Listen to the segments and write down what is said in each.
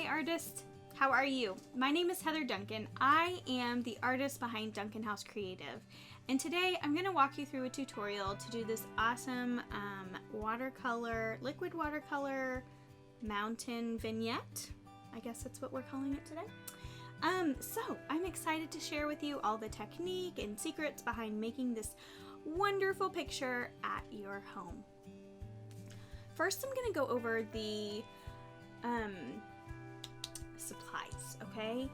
Hi artists, how are you? My name is Heather Duncan. I am the artist behind Duncan House Creative, and today I'm going to walk you through a tutorial to do this awesome liquid watercolor mountain vignette. I guess that's what we're calling it today. So I'm excited to share with you all the technique and secrets behind making this wonderful picture at your home. First, I'm going to go over the supplies, okay?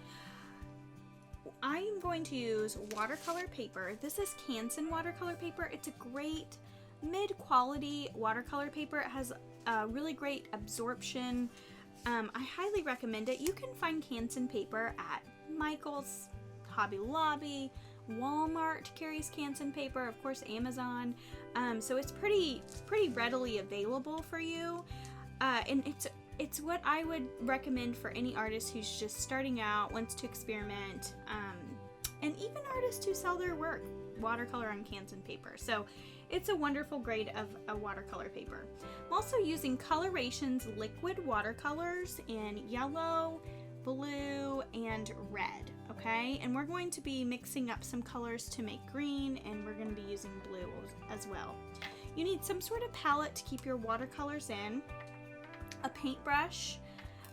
I'm going to use watercolor paper. This is Canson watercolor paper. It's a great mid-quality watercolor paper. It has a really great absorption. I highly recommend it. You can find Canson paper at Michael's, Hobby Lobby, Walmart carries Canson paper, of course Amazon. So it's pretty readily available for you, and it's what I would recommend for any artist who's just starting out, wants to experiment, and even artists who sell their work watercolor on Canson paper. So it's a wonderful grade of a watercolor paper. I'm also using Colorations liquid watercolors in yellow, blue, and red, okay? And we're going to be mixing up some colors to make green, and we're going to be using blue as well. You need some sort of palette to keep your watercolors in, a paintbrush,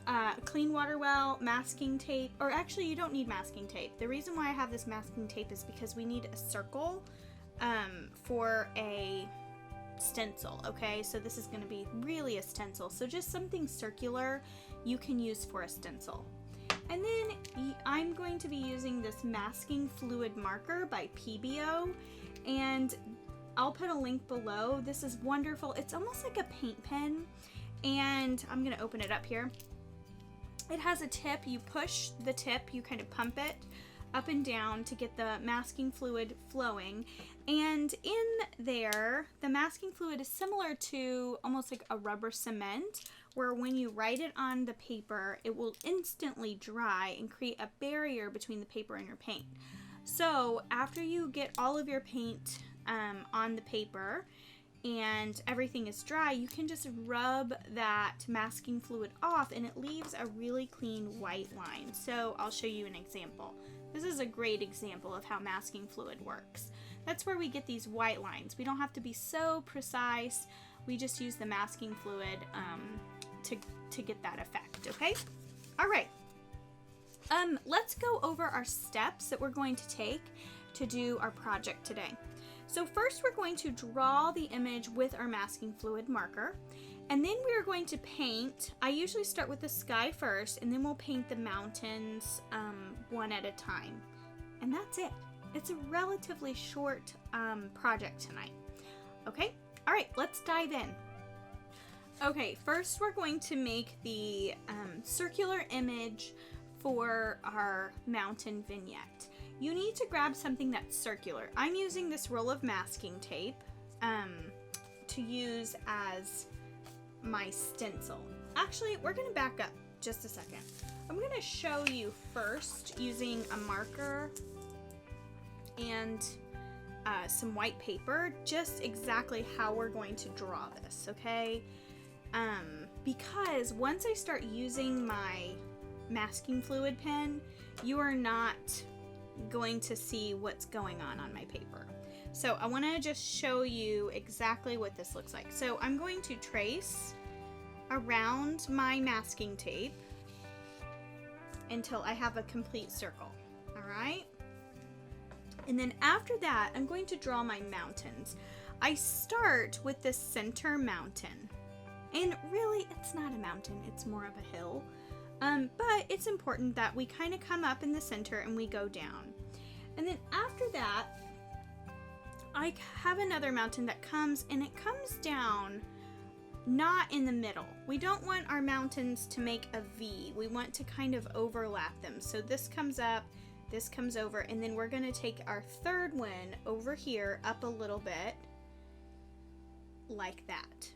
a clean water well, masking tape, or actually you don't need masking tape. The reason why I have this masking tape is because we need a circle for a stencil, okay? So this is going to be really a stencil, so just something circular you can use for a stencil. And then I'm going to be using this masking fluid marker by PBO, and I'll put a link below. This is wonderful. It's almost like a paint pen, and I'm going to open it up here. It has a tip. You push the tip, you kind of pump it up and down to get the masking fluid flowing, and in there the masking fluid is similar to almost like a rubber cement, where when you write it on the paper it will instantly dry and create a barrier between the paper and your paint. So after you get all of your paint on the paper and everything is dry, you can just rub that masking fluid off and it leaves a really clean white line. So I'll show you an example. This is a great example of how masking fluid works. That's where we get these white lines. We don't have to be so precise. We just use the masking fluid to get that effect, okay? All right. Let's go over our steps that we're going to take to do our project today. So first we're going to draw the image with our masking fluid marker, and then we are going to paint. I usually start with the sky first, and then we'll paint the mountains one at a time. And that's it. It's a relatively short project tonight. Okay? All right, let's dive in. Okay, first we're going to make the circular image for our mountain vignette. You need to grab something that's circular. I'm using this roll of masking tape to use as my stencil. Actually, we're going to back up just a second. I'm going to show you first using a marker and some white paper just exactly how we're going to draw this, okay? Because once I start using my masking fluid pen, you are not going to see what's going on my paper. So I want to just show you exactly what this looks like. So I'm going to trace around my masking tape until I have a complete circle. All right? And then after that, I'm going to draw my mountains. I start with the center mountain. And really, it's not a mountain, it's more of a hill. But it's important that we kind of come up in the center and we go down. And then after that, I have another mountain that comes, and it comes down not in the middle. We don't want our mountains to make a V. We want to kind of overlap them. So this comes up, this comes over, and then we're going to take our third one over here up a little bit like that.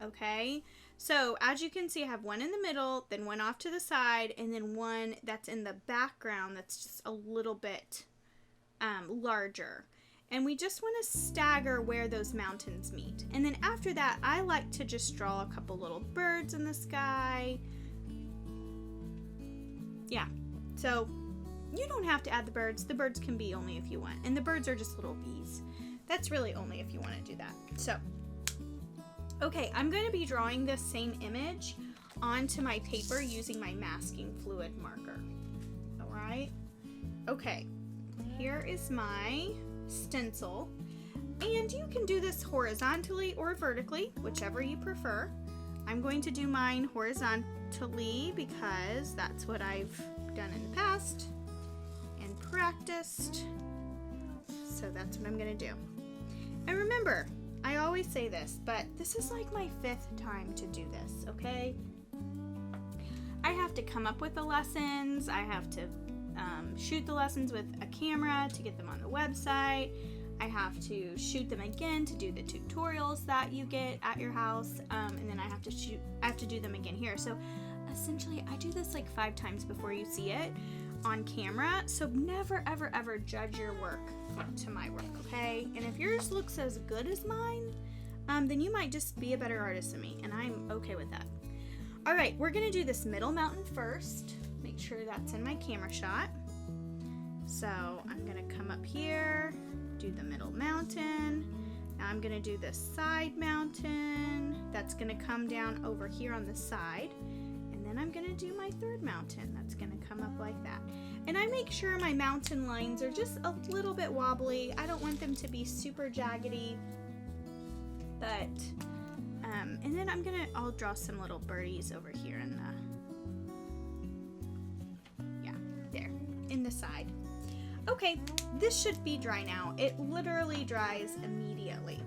Okay, so as you can see, I have one in the middle, then one off to the side, and then one that's in the background that's just a little bit larger. And we just want to stagger where those mountains meet. And then after that, I like to just draw a couple little birds in the sky, yeah, so you don't have to add the birds. The birds can be only if you want. And the birds are just little bees. That's really only if you want to do that. So, okay, I'm going to be drawing this same image onto my paper using my masking fluid marker. All right? Okay, here is my stencil. And you can do this horizontally or vertically, whichever you prefer. I'm going to do mine horizontally because that's what I've done in the past and practiced. So that's what I'm going to do. And remember, I always say this, but this is like my 5th time to do this, okay? I have to come up with the lessons. I have to shoot the lessons with a camera to get them on the website. I have to shoot them again to do the tutorials that you get at your house, and then I have to do them again here. So essentially, I do this like 5 times before you see it on camera. So never, ever, ever judge your work to my work, okay? And if yours looks as good as mine, then you might just be a better artist than me, and I'm okay with that. All right, we're gonna do this middle mountain first. Make sure that's in my camera shot. So I'm gonna come up here, do the middle mountain. Now I'm gonna do this side mountain. That's gonna come down over here on the side. And then I'm gonna do my 3rd mountain. That's gonna come up like that. And I make sure my mountain lines are just a little bit wobbly. I don't want them to be super jaggedy. But, and then I'll draw some little birdies over here in the, yeah, there, in the side. Okay, this should be dry now. It literally dries immediately.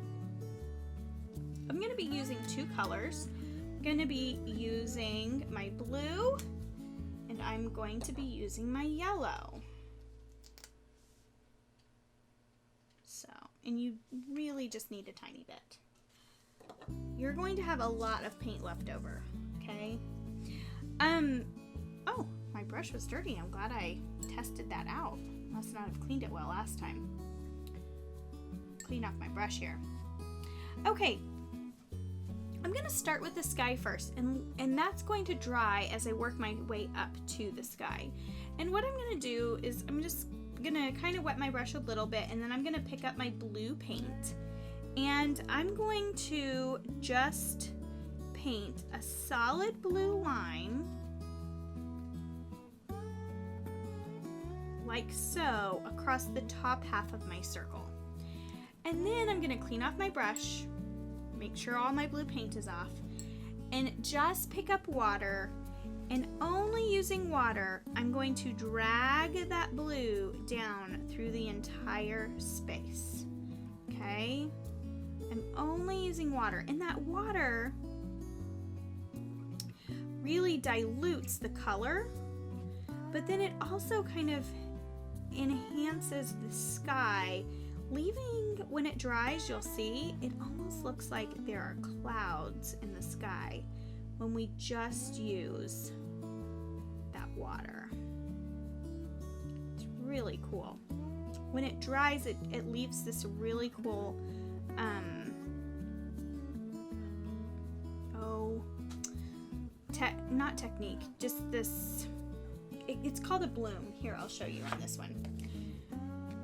I'm going to be using 2 colors. I'm going to be using my blue, and I'm going to be using my yellow. So, and you really just need a tiny bit. You're going to have a lot of paint left over, okay? Oh, my brush was dirty. I'm glad I tested that out. Must not have cleaned it well last time. Clean off my brush here. Okay, I'm gonna start with the sky first, and that's going to dry as I work my way up to the sky. And what I'm gonna do is I'm just gonna kind of wet my brush a little bit, and then I'm gonna pick up my blue paint, and I'm going to just paint a solid blue line like so across the top half of my circle. And then I'm gonna clean off my brush, make sure all my blue paint is off, and just pick up water, and only using water, I'm going to drag that blue down through the entire space, okay? I'm only using water, and that water really dilutes the color, but then it also kind of enhances the sky, leaving, when it dries, you'll see, it almost looks like there are clouds in the sky when we just use that water. It's really cool. When it dries, it leaves this really cool, not technique, just this, it's called a bloom. Here, I'll show you on this one.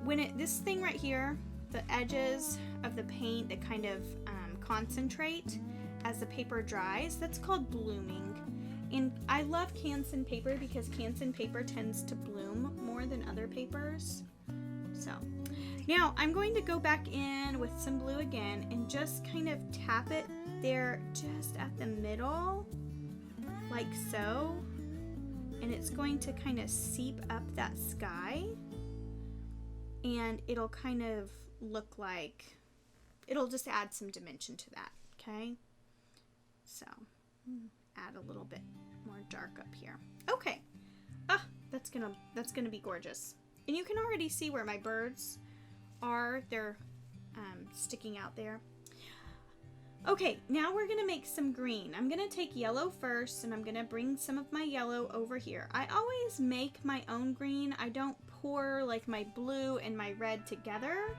When this thing right here, the edges of the paint that kind of concentrate as the paper dries, that's called blooming. And I love Canson paper because Canson paper tends to bloom more than other papers. So now I'm going to go back in with some blue again and just kind of tap it there just at the middle, like so. And it's going to kind of seep up that sky, and it'll kind of look like, it'll just add some dimension to that, okay? So, add a little bit more dark up here. Okay, that's gonna be gorgeous. And you can already see where my birds are. They're sticking out there. Okay, now we're gonna make some green. I'm gonna take yellow first, and I'm gonna bring some of my yellow over here. I always make my own green. I don't pour like my blue and my red together.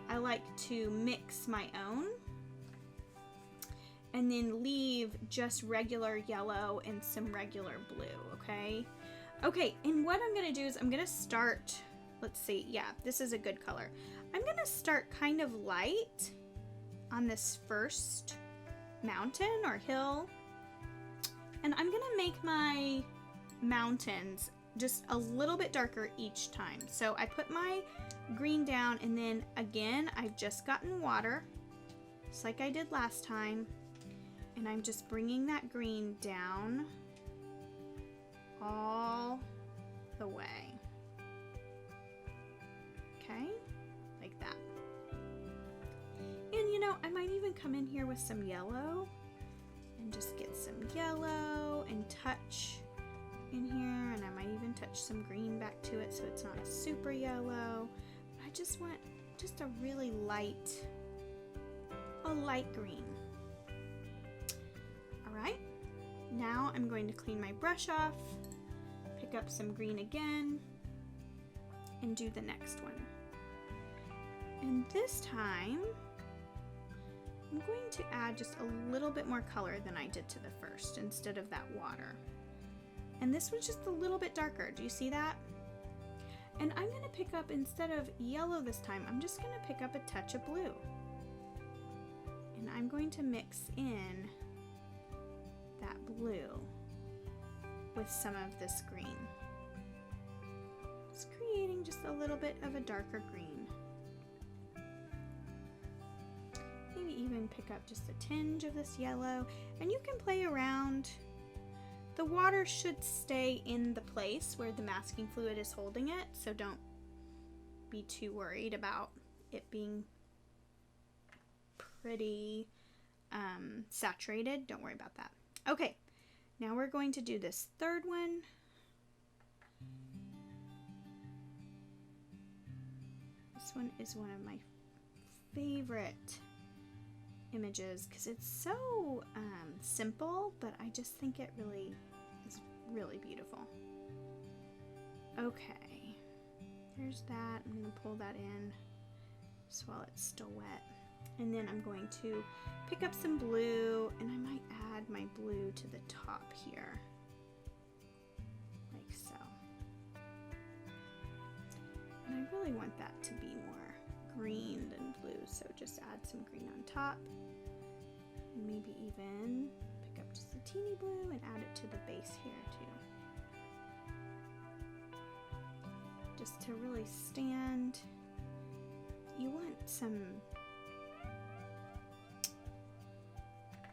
I like to mix my own and then leave just regular yellow and some regular blue, okay? Okay, and what I'm gonna do is I'm gonna start, let's see, yeah, this is a good color. I'm gonna start kind of light on this first mountain or hill, and I'm gonna make my mountains just a little bit darker each time. So I put my green down, and then again, I've just gotten water, just like I did last time, and I'm just bringing that green down all the way. Okay, like that. And you know, I might even come in here with some yellow and just get some yellow and touch in here, and I might even touch some green back to it so it's not a super yellow. But I just want just a really light green. All right, now I'm going to clean my brush off, pick up some green again, and do the next one. And this time, I'm going to add just a little bit more color than I did to the first instead of that water. And this one's just a little bit darker. Do you see that? And I'm going to pick up, instead of yellow this time, I'm just going to pick up a touch of blue. And I'm going to mix in that blue with some of this green. Just creating just a little bit of a darker green. Maybe even pick up just a tinge of this yellow, and you can play around. The water should stay in the place where the masking fluid is holding it, so don't be too worried about it being pretty saturated. Don't worry about that. Okay, now we're going to do this third one. This one is one of my favorite images because it's so simple, but I just think it really is really beautiful. Okay, there's that. I'm going to pull that in just while it's still wet, and then I'm going to pick up some blue, and I might add my blue to the top here, like so. And I really want that to be more green than blue, so just add some green on top, and maybe even pick up just a teeny blue and add it to the base here too, just to really stand. You want some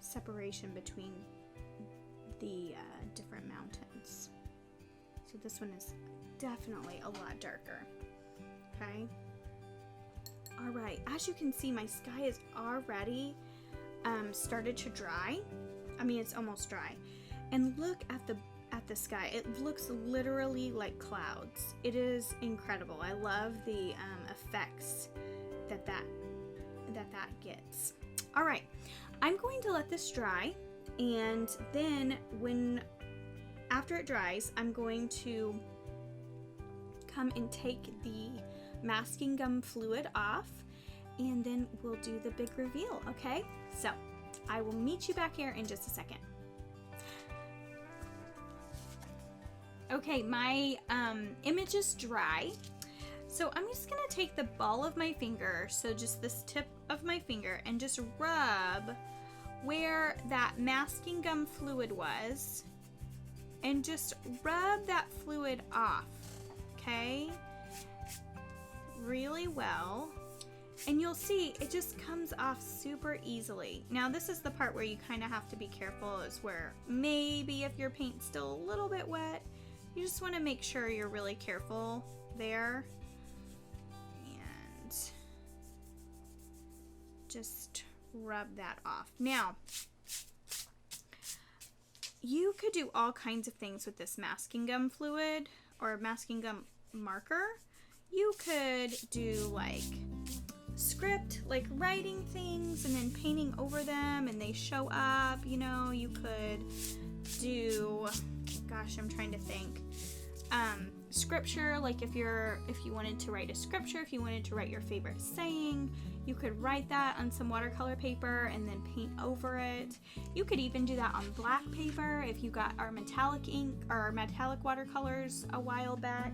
separation between the different mountains. So this one is definitely a lot darker. Okay. All right, as you can see, my sky is already started to dry. I mean, it's almost dry. And look at the sky. It looks literally like clouds. It is incredible. I love the effects that gets. All right, I'm going to let this dry, and then after it dries, I'm going to come and take the masking gum fluid off, and then we'll do the big reveal. Okay, so I will meet you back here in just a second. Okay, my image is dry, so I'm just gonna take the ball of my finger, so just this tip of my finger, and just rub where that masking gum fluid was, and just rub that fluid off, okay? Really well, and you'll see it just comes off super easily. Now this is the part where you kind of have to be careful, is where maybe if your paint's still a little bit wet, you just want to make sure you're really careful there, and just rub that off. Now you could do all kinds of things with this masking gum fluid or masking gum marker. You could do like script, like writing things and then painting over them and they show up, you know. You could do, gosh, I'm trying to think. scripture, like if you wanted to write a scripture, if you wanted to write your favorite saying, you could write that on some watercolor paper and then paint over it. You could even do that on black paper if you got our metallic ink or our metallic watercolors a while back.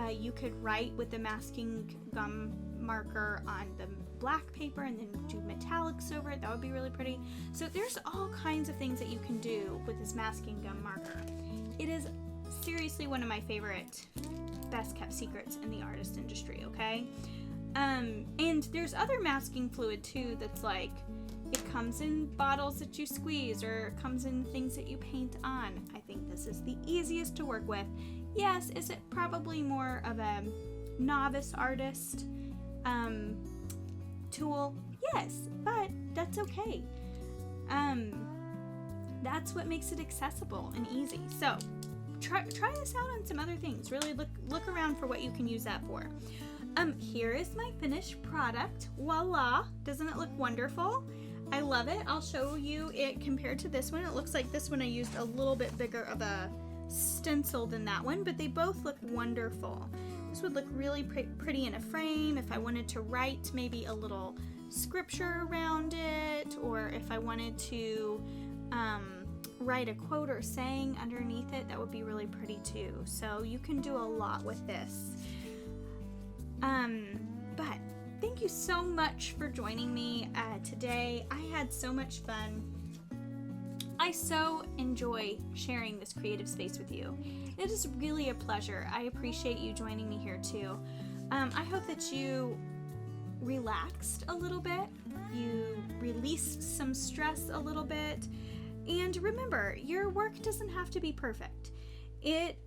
You could write with the masking gum marker on the black paper and then do metallics over it. That would be really pretty. So there's all kinds of things that you can do with this masking gum marker. It is seriously one of my favorite, best kept secrets in the artist industry, okay? And there's other masking fluid too that's like, it comes in bottles that you squeeze or it comes in things that you paint on. I think this is the easiest to work with. Yes, is it probably more of a novice artist tool? Yes, but that's okay. That's what makes it accessible and easy. So try this out on some other things. Really look around for what you can use that for. Here is my finished product. Voila! Doesn't it look wonderful? I love it. I'll show you it compared to this one. It looks like this one I used a little bit bigger of a stencil than that one, but they both look wonderful. This would look really pretty in a frame if I wanted to write maybe a little scripture around it, or if I wanted to write a quote or saying underneath it, that would be really pretty too. So you can do a lot with this. But thank you so much for joining me today. I had so much fun. I so enjoy sharing this creative space with you. It is really a pleasure. I appreciate you joining me here too. I hope that you relaxed a little bit, you released some stress a little bit, and remember, your work doesn't have to be perfect. It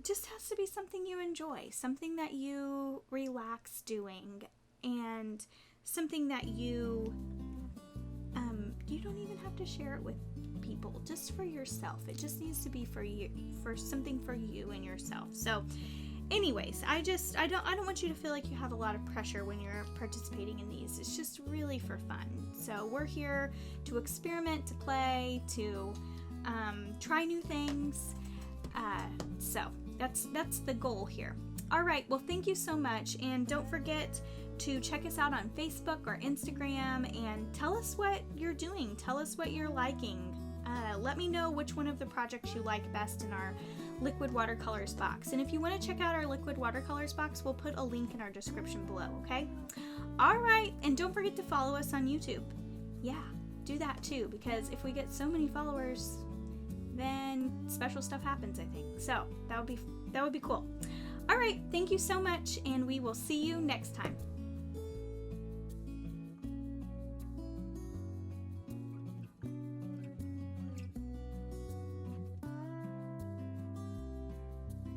just has to be something you enjoy, something that you relax doing, and something that you don't even have to share it with people, just for yourself. It just needs to be for you, for something for you and yourself. So anyways, I don't want you to feel like you have a lot of pressure when you're participating in these. It's just really for fun. So we're here to experiment, to play, to try new things. So that's the goal here. All right, well, thank you so much, and don't forget to check us out on Facebook or Instagram and tell us what you're doing. Tell us what you're liking. Let me know which one of the projects you like best in our liquid watercolors box. And if you want to check out our liquid watercolors box, we'll put a link in our description below, okay? All right, and don't forget to follow us on YouTube. Yeah, do that too, because if we get so many followers, then special stuff happens, I think. So that would be cool. All right, thank you so much, and we will see you next time.